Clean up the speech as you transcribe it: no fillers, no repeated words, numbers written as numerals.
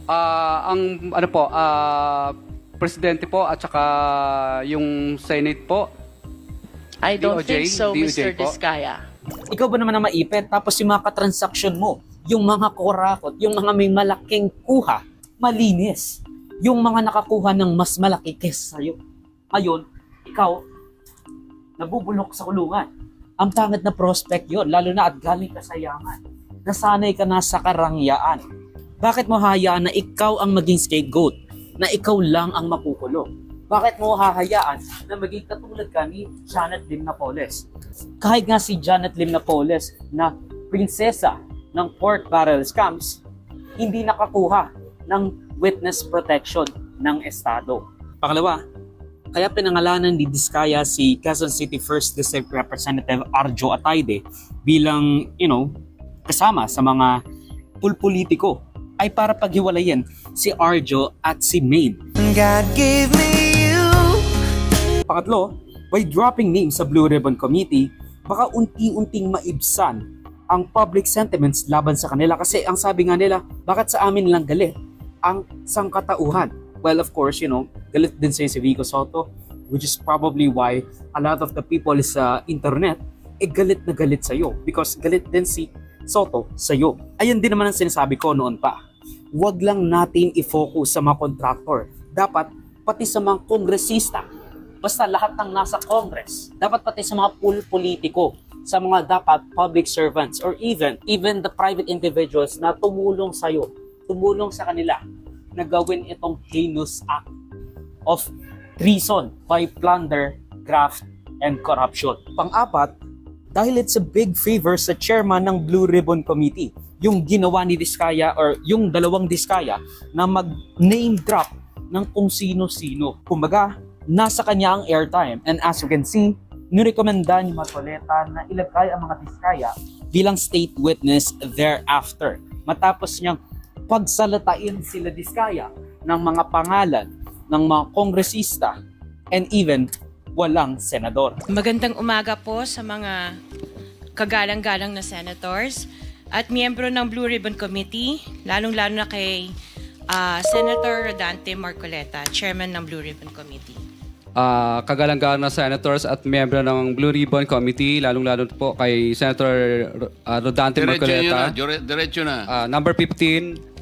Ang ano po, presidente po at saka yung Senate po. I don't think so, DOJ Mr. po. Diskaya. Ikaw ba naman ang maipit? Tapos yung mga katransaksyon mo, yung mga korakot, yung mga may malaking kuha, malinis. Yung mga nakakuha ng mas malaki kesa sa'yo. Ngayon, ikaw, nabubulok sa kulungan. Ang pangit na prospect yon, lalo na at galing ka sa yaman. Nasanay ka na sa karangyaan. Bakit mo hayaan na ikaw ang maging scapegoat? Na ikaw lang ang makukulong? Bakit mo hahayaan na maging katulad ka ni Janet Lim Napoles? Kahit nga si Janet Lim Napoles na prinsesa ng pork barrel scams, hindi nakakuha ng witness protection ng Estado. Pangalawa, kaya pinangalanan ni Diskaya si Quezon City 1st District Representative Arjo Atayde bilang, kasama sa mga pulpolitiko ay para paghiwalayin si Arjo at si Maine. God gave me you. Pangatlo, by dropping names sa Blue Ribbon Committee, baka unti-unting maibsan ang public sentiments laban sa kanila kasi ang sabi nga nila, bakit sa amin lang galit ang sangkatauhan? Well, of course, galit din si Vico Soto, which is probably why a lot of the people sa internet galit na galit sa'yo because galit din si Soto sa'yo. Ayun din naman ang sinasabi ko noon pa. Huwag lang natin i-focus sa mga contractor. Dapat pati sa mga kongresista. Basta lahat ng nasa Congress. Dapat pati sa mga politiko. Sa mga dapat public servants or even the private individuals na tumulong sa'yo. Tumulong sa kanila na gawin itong heinous act of treason by plunder, graft, and corruption. Pang-apat, dahil it's a big favor sa chairman ng Blue Ribbon Committee, yung ginawa ni Diskaya or yung dalawang Diskaya na mag-name drop ng kung sino-sino. Kumbaga, nasa kanya ang airtime. And as you can see, nirekomenda ni Marcoleta na ilagay ang mga Diskaya bilang state witness thereafter. Matapos niyang pagsalatain sila Diskaya ng mga pangalan ng mga kongresista and even walang senador. Magandang umaga po sa mga kagalang-galang na senators at miyembro ng Blue Ribbon Committee, lalong-lalo na kay Senator Rodante Marcoleta, Chairman ng Blue Ribbon Committee. Kagalang-galang na senators at miyembro ng Blue Ribbon Committee, lalong-lalo po kay Senator Rodante Marcoleta. Diretso na. Number 15,